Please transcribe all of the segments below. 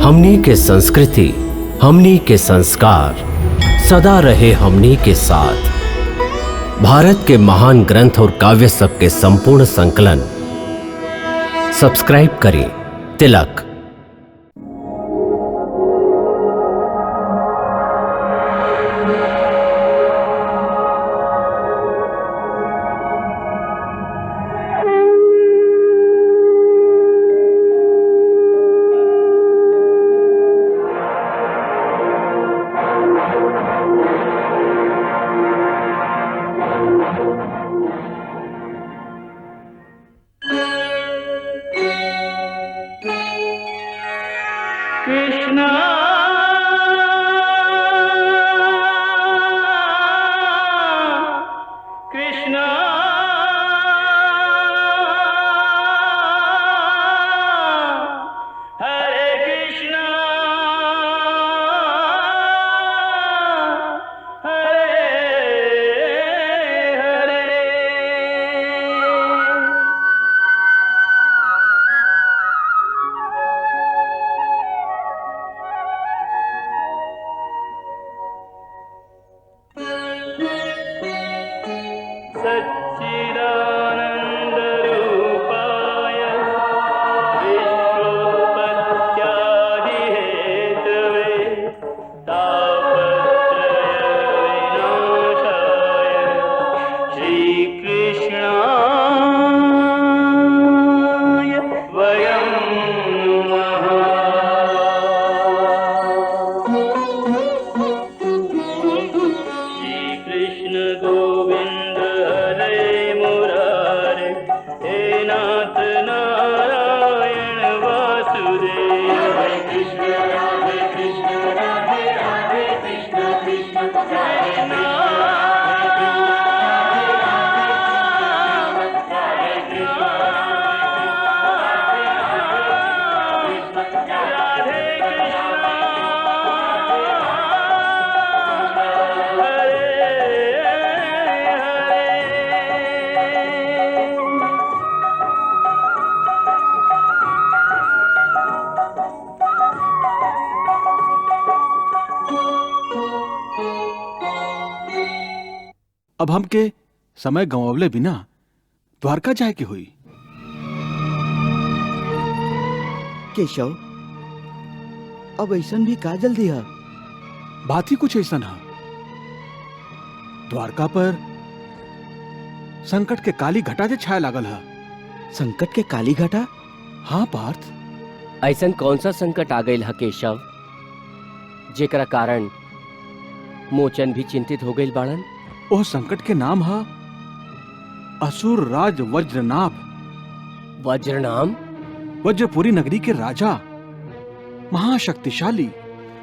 हमनी के संस्कृति, हमनी के संस्कार सदा रहे हमनी के साथ। भारत के महान ग्रंथ और काव्य सब के संपूर्ण संकलन सब्सक्राइब करें तिलक। कृष्णा कृष्णा हरे कृष्णा हरे हरे। सच्चिदानन्दरूपाय विश्वोत्पत्त्यादिहेतवे तापत्रयविनाशाय श्रीकृष्णाय वयं नमः। श्रीकृष्ण गोविंद हरे मुरारे, हे नाथ नारायण वासुदेव। हरे कृष्ण राधे राधे कृष्ण कृष्ण हरे अब हमके समय गंवावले बिना द्वारका जाए के हुई। केशव, अब ऐसन भी का जल्दी है? बात ही कुछ ऐसा ना। द्वारका पर संकट के काली घटा जे छाया लागल है। संकट के काली घटा? हाँ पार्थ, ऐसन कौन सा संकट आ गई है केशव, जेकरा कारण मोचन भी चिंतित हो गई बाड़न? ओह संकट के नाम है असुर राज वज्रनाभ। वज्रनाम? वज्रपुरी नगरी के राजा, महाशक्तिशाली,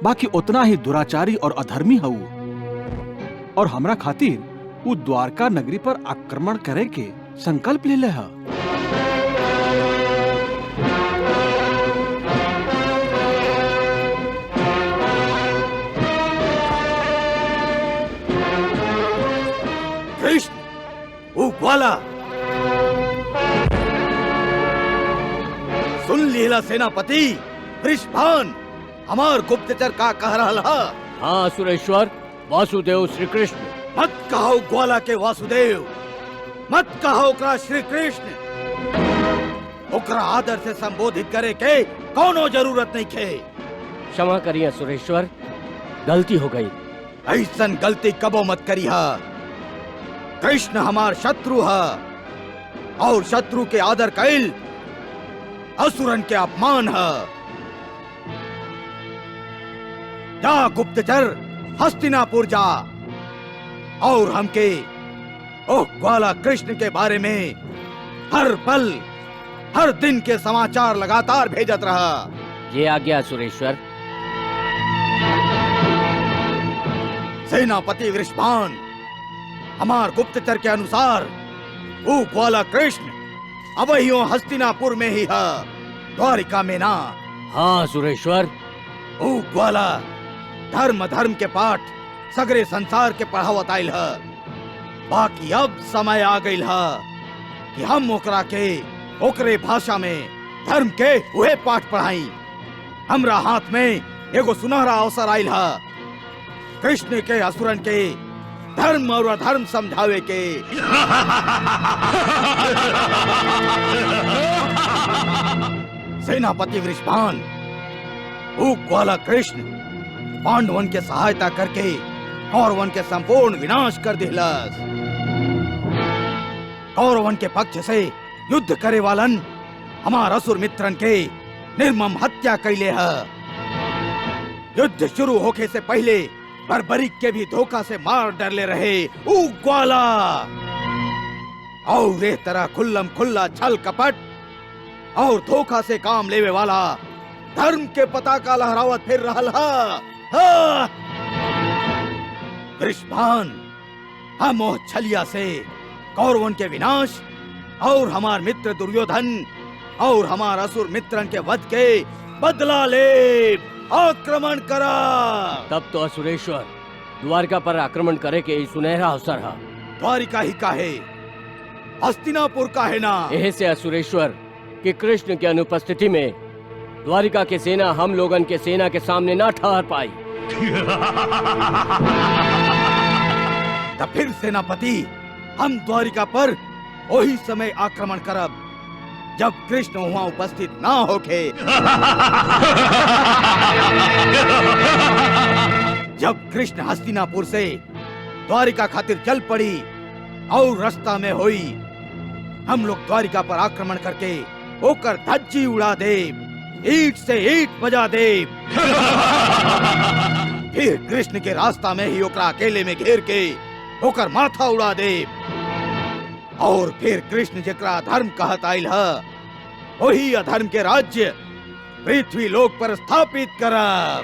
बाकी उतना ही दुराचारी और अधर्मी हऊ। और हमरा खातिर वो द्वारका नगरी पर आक्रमण करे के संकल्प ले है। कृष्ण, वो ग्वाला सुन लीला सेनापति वृषभान हमार गुप्तचर का कह रहा है। हाँ सुरेश्वर, वासुदेव श्री कृष्ण। मत कहो ग्वाला के वासुदेव, मत कहो ओकरा श्री कृष्ण। ओकरा आदर से संबोधित करे के कोनो जरूरत नहीं खे। क्षमा करिए सुरेश्वर, गलती हो गई। ऐसन गलती कबो मत करी हा। कृष्ण हमार शत्रु है और शत्रु के आदर कैल असुरन के अपमान है। जा गुप्तचर हस्तिनापुर जा और हमके ओह ग्वाला कृष्ण के बारे में हर पल हर दिन के समाचार लगातार भेजत रहा। ये आ गया सुरेश्वर। सेनापति वृषभान, हमार गुप्तचर के अनुसार वो ग्वाला कृष्ण अबहियो हस्तिनापुर में ही है, द्वारिका में ना। हाँ सुरेश्वर। वो ग्वाला धर्म धर्म के पाठ सगरे संसार के पढ़ावत आइल है। बाकी अब समय आ गई है कि हम ओकरा के ओकरे भाषा में धर्म के वह पाठ पढ़ाई हमरा हाथ में एगो सुनहरा अवसर आयल है कृष्ण के असुरन के धर्म और अधर्म समझावे के। सेनापति वृषभान भूख वाला कृष्ण पांडवन के सहायता करके कौरवन के संपूर्ण विनाश कर दिलस। कौरवन के पक्ष से युद्ध करे वालन हमार असुर मित्रन के निर्मम हत्या कैले है। युद्ध शुरू होके से पहले बर्बरिक के भी धोखा से मार डरले रहे ऊ ग्वाला। और इस तरह खुल्लम खुल्ला छल कपट और धोखा से काम लेवे वाला धर्म के पताका लहरावत फिर रहल है। वृषभान हम ओह छलिया से कौरवन के विनाश और हमार मित्र दुर्योधन और हमार असुर मित्रन के वध के बदला ले आक्रमण करा। तब तो असुरेश्वर द्वारिका पर आक्रमण करे के सुनहरा अवसर है। द्वारिका ही काहे, हस्तिनापुर काहे ना। यह से असुरेश्वर कि कृष्ण के अनुपस्थिति में द्वारिका के सेना हम लोगन के सेना के सामने ना ठहर पाई। तब फिर सेनापति हम द्वारिका पर वही समय आक्रमण करब जब कृष्ण वहां उपस्थित ना होके। जब कृष्ण हस्तिनापुर से द्वारिका खातिर चल पड़ी और रास्ता में हुई, हम लोग द्वारिका पर आक्रमण करके ओकर धज्जी उड़ा दे, ईंट से ईंट बजा दे। फिर कृष्ण के रास्ता में ही ओकरा अकेले में घेर के ओकर माथा उड़ा दे। और फिर कृष्ण जेकरा धर्म कहत आइल है वही अधर्म के राज्य पृथ्वी लोक पर स्थापित करब।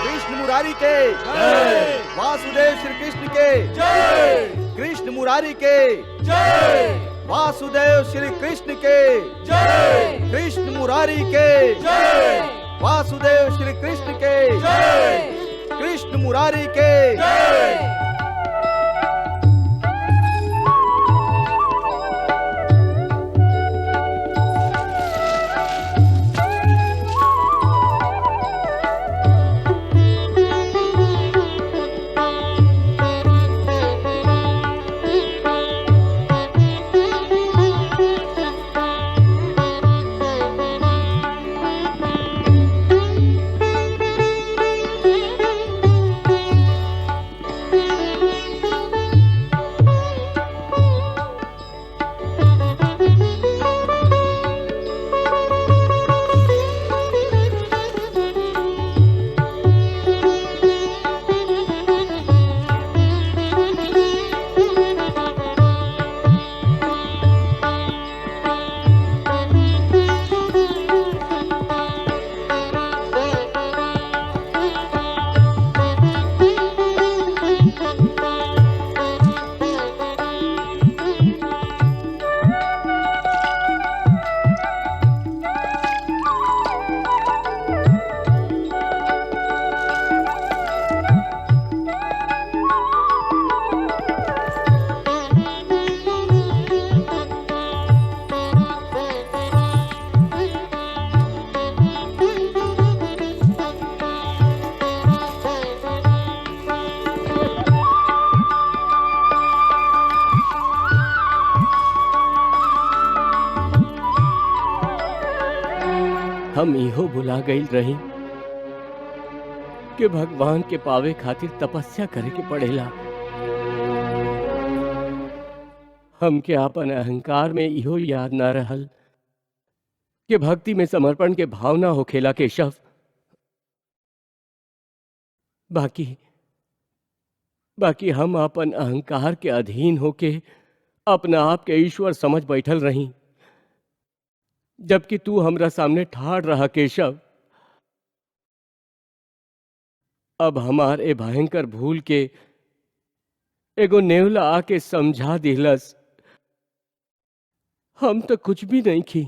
कृष्ण मुरारी के जय, वासुदेव श्री कृष्ण के जय, कृष्ण मुरारी के जय, वासुदेव श्री कृष्ण के जय, कृष्ण मुरारी के जय, वासुदेव श्री कृष्ण के जय, कृष्ण मुरारी के जय। हम इहो भुला गई रही कि भगवान के पावे खातिर तपस्या करे के पड़ेला। हमके आपन अहंकार में इहो याद ना रहल कि भक्ति में समर्पण के भावना होखेला केशव। बाकी हम अपन अहंकार के अधीन होके अपना आप के ईश्वर समझ बैठल रही, जबकि तू हमरा सामने ठाड़ रहा केशव। अब हमार ए भयंकर भूल के एगो नेवला आके समझा दिलस। हम तो कुछ भी नहीं की।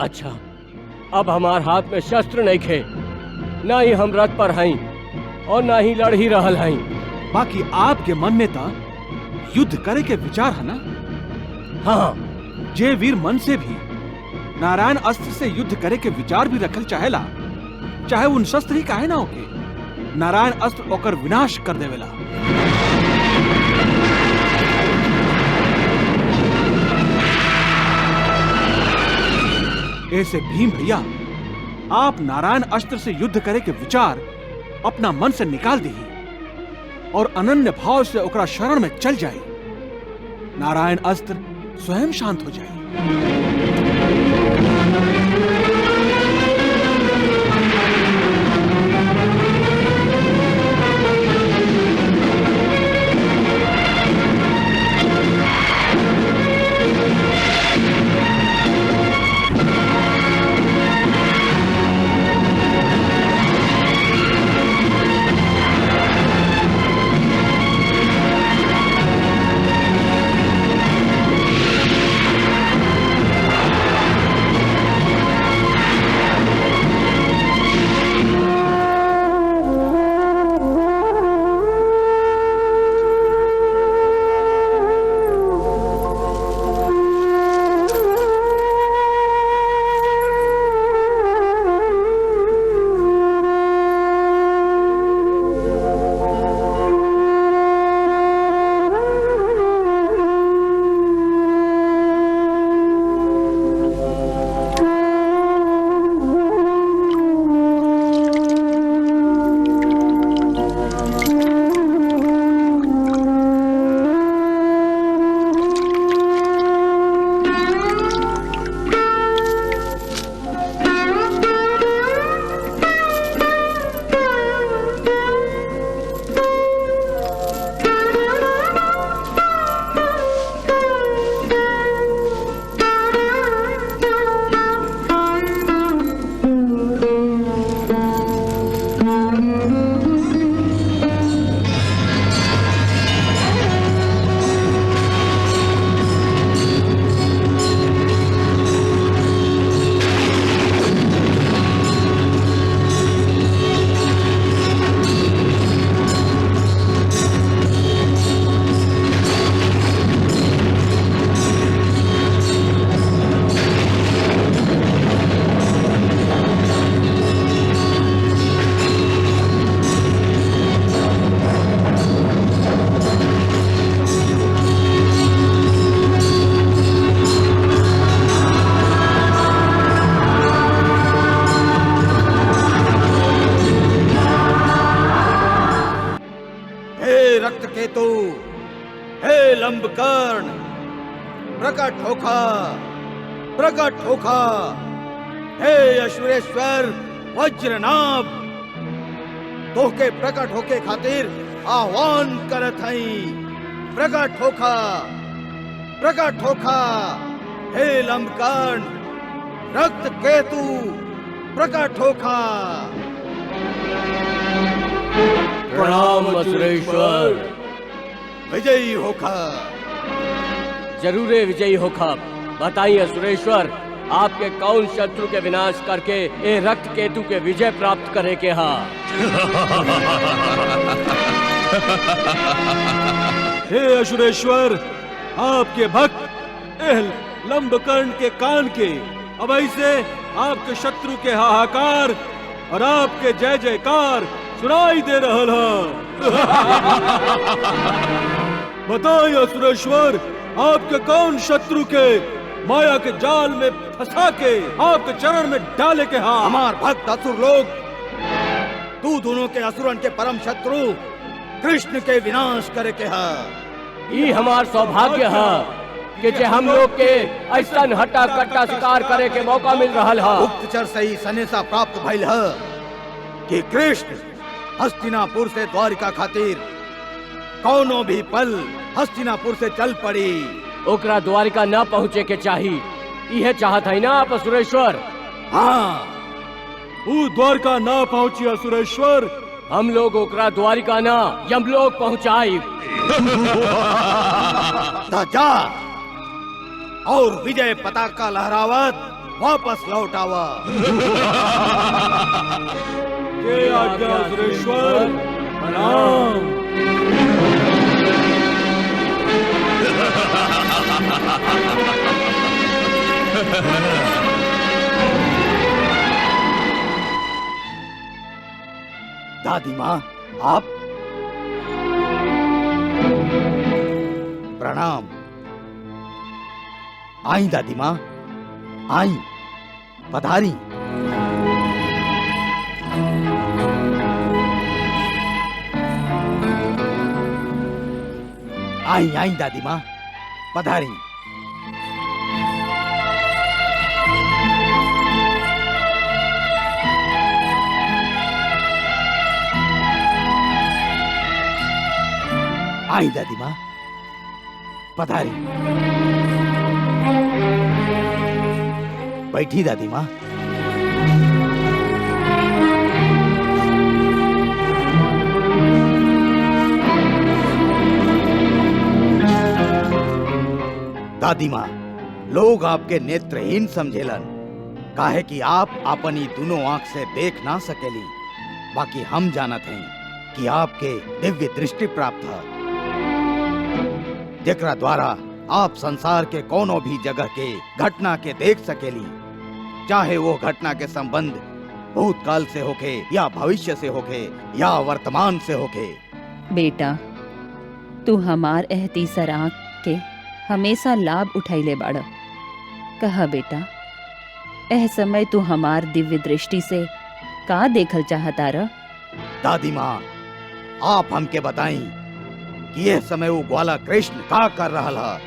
अच्छा, अब हमार हाथ में शस्त्र नहीं खे, ना ही हम रथ पर हई और ना ही लड़ ही रहल हई। बाकी आपके मन में था युद्ध करे के विचार है ना? हाँ, जे वीर मन से भी नारायण अस्त्र से युद्ध करे के विचार भी रखल चाहेला, चाहे उन शस्त्र ही काहे ना होके, नारायण अस्त्र ओकर विनाश कर देवेला। ऐसे भीम भैया, आप नारायण अस्त्र से युद्ध करे के विचार अपना मन से निकाल दीजिए और अनन्य भाव से ओकरा शरण में चल जाए। नारायण अस्त्र स्वयं शांत हो जाए। केतु, हे लंबकर्ण, प्रकट होखा, प्रकट होखा। हे अशुरेश्वर वज्रनाभ, तोहके प्रकट होके खातिर आह्वान करत हई। प्रकट होखा, प्रकट होखा। हे लंबकर्ण, रक्त केतु, प्रकट होखा। प्रणाम असुरेश्वर। विजयी होखा। जरूर विजयी होखा। बताइए असुरेश्वर, आपके कौन शत्रु के विनाश करके ये रक्त केतु के विजय प्राप्त करे के हा? हे अशुरेश्वर, आपके भक्त एह लंबकर्ण के कान के अब ऐसे आपके शत्रु के हाहाकार और आपके जय जयकार सुनाई दे रहल है। बताइए असुरेश्वर, आपके कौन शत्रु के माया के जाल में फंसा के आपके चरण में डाले के हा? हमार भक्त असुर लोग, तू दोनों के असुरन के परम शत्रु कृष्ण के विनाश करे के हा। ये हमार सौभाग्य है कि जे हम लोग के ऐसा हट्टा कट्टा शिकार करे के मौका मिल रहा है। गुप्तचर से ही सनेसा प्राप्त भइल है कि कृष्ण हस्तिनापुर से द्वारिका खातिर कौनो भी पल हस्तिनापुर से चल पड़ी। ओकरा द्वारिका न पहुँचे के चाहिए, यह चाहत है ना आप असुरेश्वर? हाँ, वो द्वारका ना पहुंची असुरेश्वर। हम लोग ओकरा द्वारिका ना यमलोक पहुँचाई। जा और विजय पताका लहरावत वापस लौट आवा। जय आज्ञा सुरेश्वर, प्रणाम। दादी माँ, आप? प्रणाम। आई दादी माँ, आई, पधारी। आई आई दादी माँ, पधारी। आई दादी माँ, पधारी। बैठी दादी माँ। दादी माँ, लोग आपके नेत्रहीन समझेलन, काहे कि आप अपनी दोनों आंख से देख ना सकेली। बाकी हम जानत हैं कि आपके दिव्य दृष्टि प्राप्त है, जेकरा द्वारा आप संसार के कोनो भी जगह के घटना के देख सकेली, चाहे वो घटना के संबंध भूतकाल से होके या भविष्य से होके या वर्तमान से होके। बेटा, तू हमार एह तीसर आँख के हमेशा लाभ उठैले बाड़। कहा बेटा, एह समय तू हमार दिव्य दृष्टि से का देखल चाहता रह? दादी माँ, आप हमके बताई कि यह समय वो ग्वाला कृष्ण का कर रहा है।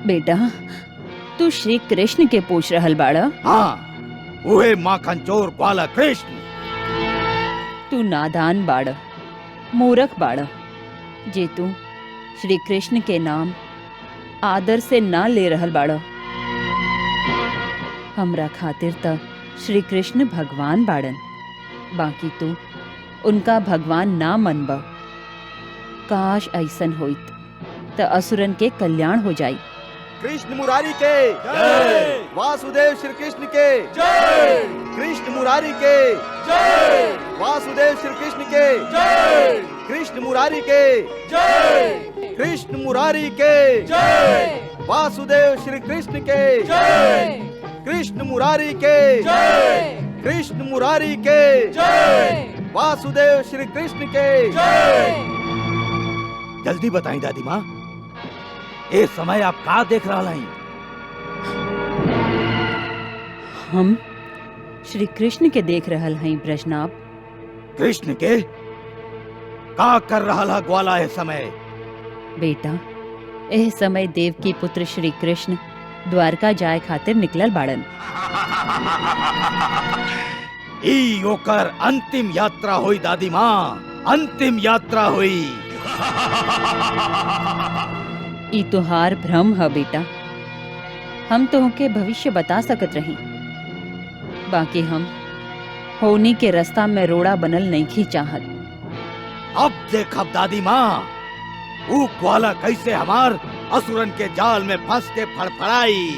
बेटा, तू श्री कृष्ण के पूछ रहल बाड़ा? हाँ, वह माखन चोर ग्वाला कृष्ण। तू नादान बाड़, मूर्ख बाड़, जे तू श्री कृष्ण के नाम आदर से ना ले रहल बाड़। हमरा खातिर त श्री कृष्ण भगवान बाड़न, बाकी तू उनका भगवान ना मनबा। काश ऐसन होइत त असुरन के कल्याण हो जाई। कृष्ण मुरारी के जय। वासुदेव श्री कृष्ण के जय। कृष्ण मुरारी के जय। वासुदेव श्री कृष्ण के जय। कृष्ण मुरारी के जय। कृष्ण मुरारी के जय। वासुदेव श्री कृष्ण के जय। कृष्ण मुरारी के जय। कृष्ण मुरारी के जय। वासुदेव श्री कृष्ण के जय। जल्दी बताएं दादी माँ, ये समय आप का देख रहा हैं? हम श्री कृष्ण के देख रहल हई ब्रजनाभ। कृष्ण के का कर रहा है ग्वाला है समय? बेटा, एह समय देव की पुत्र श्री कृष्ण द्वारका जाए खातिर निकलल बाड़न। ई ओकर अंतिम यात्रा हुई दादी माँ, अंतिम यात्रा हुई। ई तुहार भ्रम है बेटा। हम तोहके भविष्य बता सकत रही, बाकी हम होनी के रास्ता में रोड़ा बनल नहीं चाहत। अब देखब दादी माँ, वो ग्वाला कैसे हमार असुरन के जाल में फंस के फड़फड़ाई।